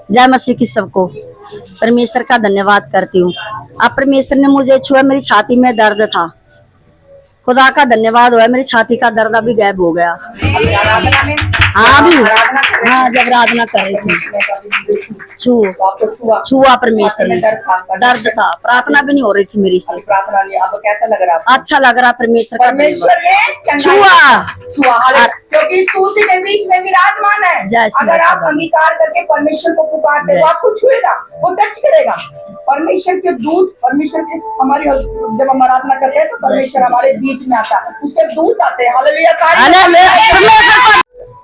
जय मसीह की सबको। परमेश्वर का धन्यवाद करती हूँ। अब परमेश्वर ने मुझे छुआ, मेरी छाती में दर्द था। खुदा का धन्यवाद हुआ, मेरी छाती का दर्द अभी गायब हो गया। आराधना में हाँ अभी हाँ जब आराधना कर रही थी छुआ परमेश्वर ने, दर्द था, प्रार्थना भी नहीं हो रही थी मेरी से। प्रार्थना नहीं, आपको कैसा लग रहा है? अच्छा लग रहा परमेश्वर का ने छुआ, क्योंकि स्तुति के बीच में विराजमान है। अगर आप अंगीकार करके परमेश्वर को पुकारते तो आपको छुएगा, वो टच करेगा। परमेश्वर के दूत, परमेश्वर के हमारी जब हम आराधना करते हैं तो परमेश्वर हमारे बीच में आता है, उसके दूत आते हैं। हालेलुया।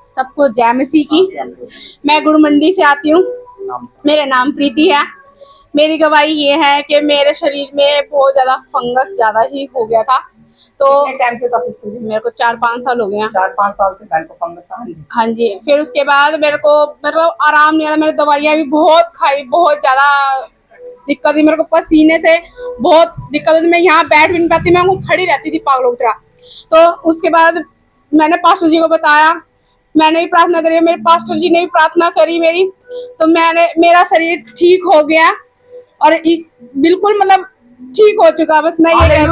सबको जय मसीह की। मैं गुड़ मंडी से आती हूँ। मेरा नाम प्रीति है। मेरी गवाही ये है कि मेरे शरीर में बहुत ज्यादा फंगस ज्यादा ही हो गया था। तो टाइम से था मेरे को 4-5 साल हो गए हैं। 4-5 साल से बहन को फंगस। हाँ जी। फिर उसके बाद मेरे को मतलब आराम नहीं आया। मैंने दवाइयाँ भी बहुत खाई, बहुत ज्यादा दिक्कत हुई। मेरे को पसीने से बहुत दिक्कत होती। मैं यहाँ बैठ भी नहीं पाती, मैं खड़ी रहती थी पागलों की तरह। तो उसके बाद मैंने पास्टर जी को बताया, मैंने भी प्रार्थना करी, मेरे पास्टर जी ने भी प्रार्थना करी मेरी, तो मेरा शरीर ठीक हो गया और बिल्कुल मतलब ठीक हो चुका। बस मैं ये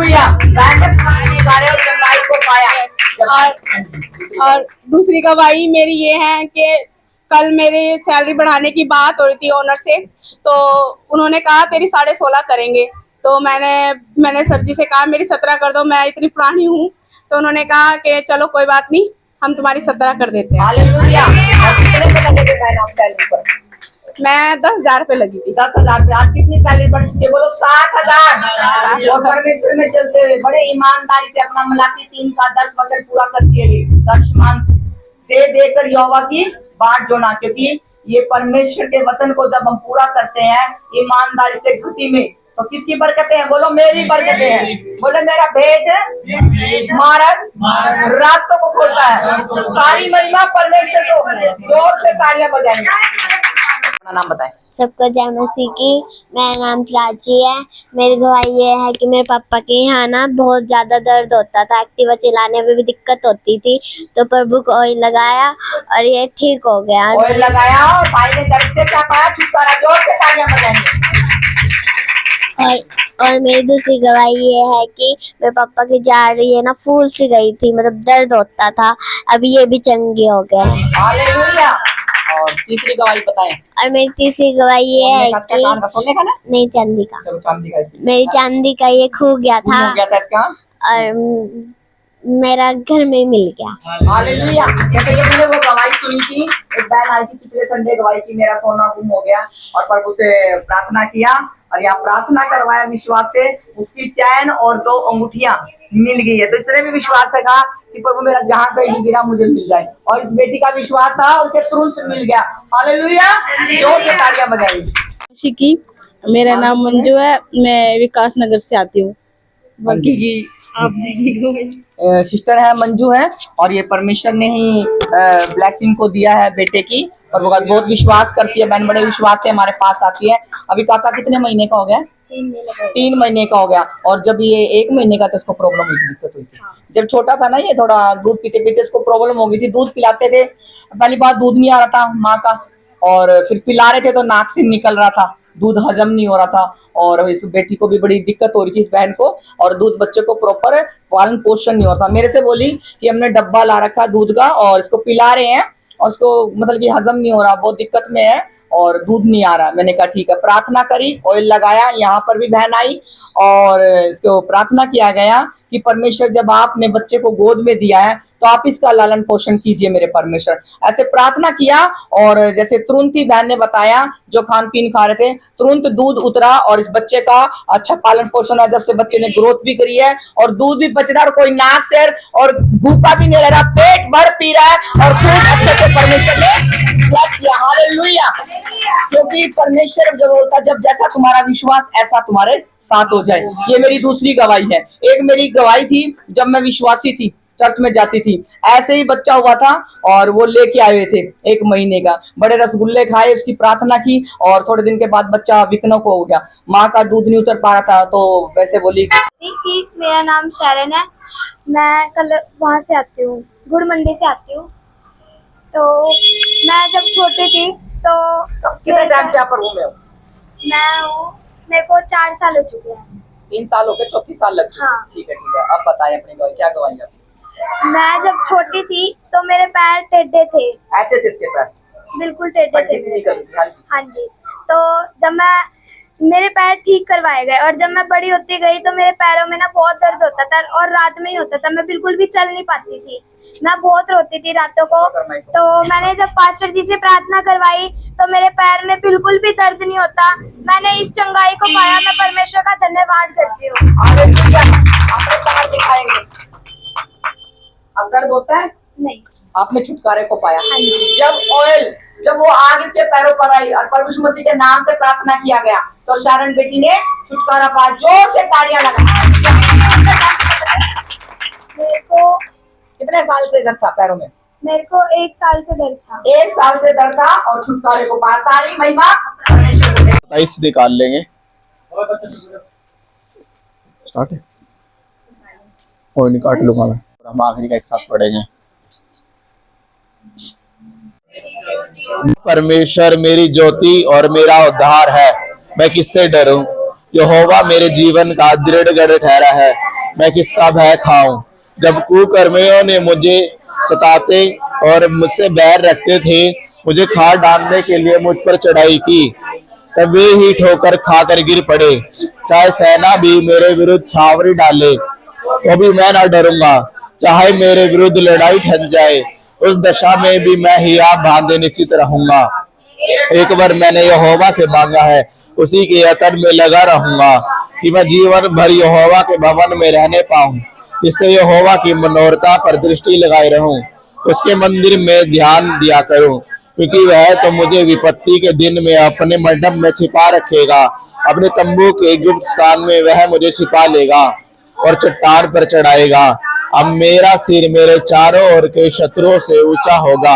और दूसरी गवाही मेरी ये है कि कल मेरी सैलरी बढ़ाने की बात हो रही थी ओनर से, तो उन्होंने कहा तेरी 16.5 करेंगे। तो मैंने सर जी से कहा मेरी 17 कर दो, मैं इतनी पुरानी हूँ। तो उन्होंने कहा कि चलो कोई बात नहीं, हम तुम्हारी 17 कर देते हैं। मैं 10,000 रुपए लगी थी। 10,000 रुपए। आज कितनी सैलरी बढ़ चुकी है? बोलो 7,000। और परमेश्वर में चलते हुए बड़े ईमानदारी से अपना मलाकी 3 का 10 वचन पूरा करती है। 10 मान दे देकर यहोवा की बाट जोड़ना, क्योंकि ये परमेश्वर के वचन को जब हम पूरा करते हैं ईमानदारी से घटी में, तो किसकी बरकतें हैं? बोलो मेरी बरकतें हैं। बोले मेरा भेंट मार्ग रास्तों को खोलता है। सारी महिमा परमेश्वर को। जोर से तालियां बजाएंगे। अपना नाम बताएं। सबको जय मसीह की। मेरा नाम प्राची है। मेरी गवाही ये है कि मेरे पापा के यहाँ ना बहुत ज्यादा दर्द होता था, एक्टिवा चलाने में भी दिक्कत होती थी, तो प्रभु को ऑयल लगाया और ये ठीक हो गया। ऑयल लगाया और भाई ने दर्द से क्या पाया? छुटकारा। जोर से तालियां बजाएंगे। और मेरी दूसरी गवाही ये है कि मेरे पापा की जा रही है ना फूल सी गई थी, मतलब दर्द होता था, अभी ये भी चंगे हो गए। हालेलुया। और तीसरी गवाही बताएं। और मेरी तीसरी गवाही ये है कि सोने का ना? नहीं, चांदी का। चलो चांदी का। मेरी चांदी का ये खो गया था इसका, और मेरा घर में मिल गया। हालेलुया। मैंने वो गवाही सुनी थी, एक बहन आई थी पिछले संडे, गवाही की मेरा सोना गुम हो गया, और प्रभु से प्रार्थना किया और यहाँ प्रार्थना करवाया विश्वास से, उसकी चैन और 2 अंगूठियां मिल गई है। तो इसने भी विश्वास है कहा कि प्रभु मेरा जहाँ पे भी गिरा मुझे मिल जाए, और इस बेटी का विश्वास था, उसे तुरंत मिल गया। हालेलुया। जोर से तालियां बजाइए। मेरा नाम मंजू है, मैं विकास नगर से आती हूँ। बाकी जी आप सिस्टर है मंजू है, और ये परमेश्वर ने ही ब्लेसिंग को दिया है बेटे की, और वो बहुत विश्वास करती है। बहन बड़े विश्वास से हमारे पास आती है। अभी काका कितने महीने का हो गया? 3 महीने का हो गया। और जब ये 1 महीने का तो इसको प्रॉब्लम हुई थी, दिक्कत हुई थी। जब छोटा था ना, ये थोड़ा दूध पीते पीते इसको प्रॉब्लम हो गई थी। दूध पिलाते थे, पहली बात दूध नहीं आ रहा था माँ का, और फिर पिला रहे थे तो नाक से निकल रहा था, दूध हजम नहीं हो रहा था, और इस बेटी को भी बड़ी दिक्कत हो रही थी, इस बहन को, और दूध बच्चे को प्रॉपर पालन पोषण नहीं होता। मेरे से बोली कि हमने डब्बा ला रखा दूध का और इसको पिला रहे हैं, और उसको मतलब कि हजम नहीं हो रहा, बहुत दिक्कत में है और दूध नहीं आ रहा। मैंने कहा ठीक है, प्रार्थना करी, ऑयल लगाया, यहाँ पर भी बहन आई और इसको प्रार्थना किया गया कि परमेश्वर जब आपने बच्चे को गोद में दिया है तो आप इसका लालन पोषण कीजिए मेरे परमेश्वर। ऐसे प्रार्थना किया, और जैसे तुरंत ही बहन ने बताया, जो खान पीन खा रहे थे तुरंत दूध उतरा, और इस बच्चे का अच्छा पालन पोषण है। जब से बच्चे ने ग्रोथ भी करी है और दूध भी बच रहा है, और कोई नाक से और भूखा भी नहीं रह रहा, पेट भर पी रहा है, और खूब अच्छे से परमेश्वर ने ब्लेस किया। हालेलुया। क्योंकि परमेश्वर जो बोलता, जब जैसा तुम्हारा विश्वास ऐसा तुम्हारे साथ हो जाए। ये मेरी दूसरी गवाही है। एक मेरी गवाही थी जब मैं विश्वासी थी, चर्च में जाती थी, ऐसे ही बच्चा हुआ था और वो लेके आए हुए थे 1 महीने का, बड़े रसगुल्ले खाए, उसकी प्रार्थना की, और थोड़े दिन के बाद बच्चा विकनक हो गया, माँ का दूध नहीं उतर पा रहा था, तो वैसे बोली। मेरा नाम शरण है, मैं कल वहाँ से आती हूँ, गुड़ मंडी से आती हूँ। तो मैं जब छोटी थी तो कितने टाइम से आप पर घूमे हो? मैं हूँ, मेरे को 4 साल हो चुके हैं। 3 साल हो गए, चौथी साल लग चुकी है। हाँ। ठीक है ठीक है। अब बताएं अपनी गवाही, क्या गवाही आप? मैं जब छोटी थी तो मेरे पैर टेढ़े थे, ऐसे थे इसके पैर, बिल्कुल टेढ़े पट्टी थे सी मेरे निकल पैर। गई। हाँ जी। हाँ जी। तो जब मेरे पैर ठीक करवाए गए और जब मैं बड़ी होती गई तो मेरे पैरों में ना बहुत दर्द होता था और रात में ही होता था, मैं बिल्कुल भी चल नहीं पाती थी, मैं बहुत रोती थी रातों को। तो मैंने जब पास्टर जी से प्रार्थना करवाई तो मेरे पैर में बिल्कुल भी दर्द नहीं होता। मैंने इस चंगाई को पाया, मैं परमेश्वर का धन्यवाद करती हूँ। हालेलुया। अपने पैर दिखाएंगे। अब दर्द होता है? नहीं। आपने छुटकारे को पाया। हाँ जी। जब वो आग इसके पैरों पर आई और प्रभु मसीह के नाम से प्रार्थना किया गया तो शारण बेटी ने छुटकारा पाया। जोर से तालियां लगाई। मेरे को कितने साल से दर्द था पैरों में? मेरे को 1 साल से दर्द था। 1 साल से दर्द था और छुटकारे को पाया। सारी महिमा परमेश्वर को दे। 27 निकाल लेंगे। स्टार्ट है, कोई नहीं, काट लूंगा मैं। हम आखिरी का एक साथ पढ़ेंगे। परमेश्वर मेरी ज्योति और मेरा उद्धार है, मैं किससे डरूं? यहोवा मेरे जीवन का दृढ़ गढ़ ठहरा है, मैं किसका भय खाऊं? जब कुकर्मियों ने मुझे सताते और मुझसे बैर रखते थे, मुझे खार डालने के लिए मुझ पर चढ़ाई की, तब वे ही ठोकर खाकर गिर पड़े। चाहे सेना भी मेरे विरुद्ध छावनी डाले तो भी मैं ना डरूंगा। चाहे मेरे विरुद्ध लड़ाई ठन जाए, उस दशा में भी मैं हियाव बांधे निश्चित रहूंगा। एक बार मैंने यहोवा से मांगा है, उसी के यत्न में लगा रहूंगा कि मैं जीवन भर यहोवा के भवन में रहने पाऊं, जिससे यहोवा की मनोरथा पर दृष्टि लगाए रहूं, उसके मंदिर में ध्यान दिया करूं, क्योंकि वह तो मुझे विपत्ति के दिन में अपने मंडप में छिपा रखेगा। अपने तंबू के गुप्त स्थान में वह मुझे छिपा लेगा और चट्टान पर चढ़ाएगा। अब मेरा सिर मेरे चारों ओर के शत्रुओं से ऊंचा होगा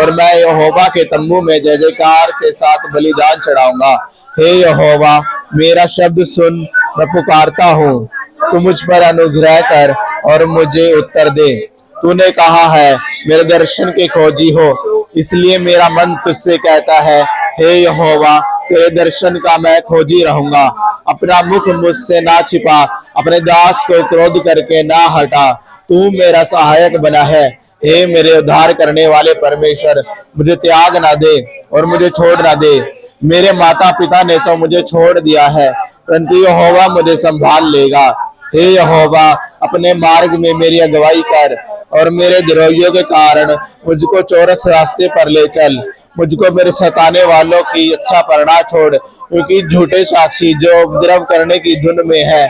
और मैं यहोवा के तंबू में जय जयकार के साथ बलिदान चढ़ाऊंगा। हे यहोवा, मेरा शब्द सुन, मैं पुकारता हूँ, तू मुझ पर अनुग्रह कर और मुझे उत्तर दे। तूने कहा है, मेरे दर्शन के खोजी हो, इसलिए मेरा मन तुझसे कहता है, हे यहोवा, तेरे दर्शन का मैं खोजी रहूंगा। अपना मुख मुझसे ना छिपा, अपने दास को क्रोध करके ना हटा। तू मेरा सहायक बना है। हे मेरे उद्धार करने वाले परमेश्वर, मुझे त्याग ना दे और मुझे छोड़ ना दे। मेरे माता पिता ने तो मुझे छोड़ दिया है, परंतु यहोवा मुझे संभाल लेगा। हे यहोवा, अपने मार्ग में मेरी अगुवाई कर और मेरे द्रोहियों के कारण मुझको चौरस रास्ते पर ले चल। मुझको मेरे सताने वालों की इच्छा पर ना छोड़, क्योंकि झूठे साक्षी जो उपद्रव करने की धुन में है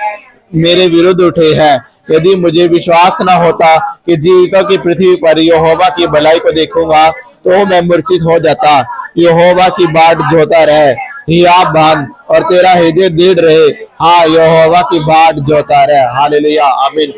मेरे विरुद्ध उठे हैं। यदि मुझे विश्वास न होता कि जीवितों की पृथ्वी पर यहोवा की भलाई को देखूंगा, तो मैं मूर्छित हो जाता। यहोवा की बाट जोता रहे, हियाव बांध और तेरा हृदय दृढ़ रहे। हाँ, यहोवा की बाट जोता रहे। हालेलुया, आमीन।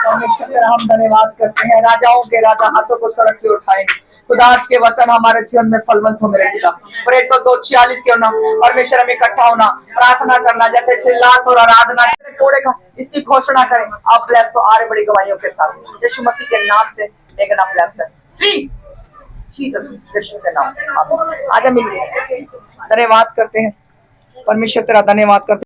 परमेश्वर तेरा हम धन्यवाद करते हैं। राजाओं के राजा हाथों को सड़क पे उठाए। खुदा आज के वचन हमारे जीवन में फलवंत हो मेरे पिता। प्रेरित तो 2:46 के होना परमेश्वर हम इकट्ठा होना प्रार्थना करना जैसे सिल्लास और आराधना कोड़े का इसकी घोषणा करें। आप ब्लेस हो आरे बड़ी गवाहियों के साथ यीशु मसीह के नाम से एक नाम ब्लेस है फ्री जीसस यीशु के नाम से आजा मिलिए। धन्यवाद करते हैं परमेश्वर तेरा धन्यवाद करते हैं।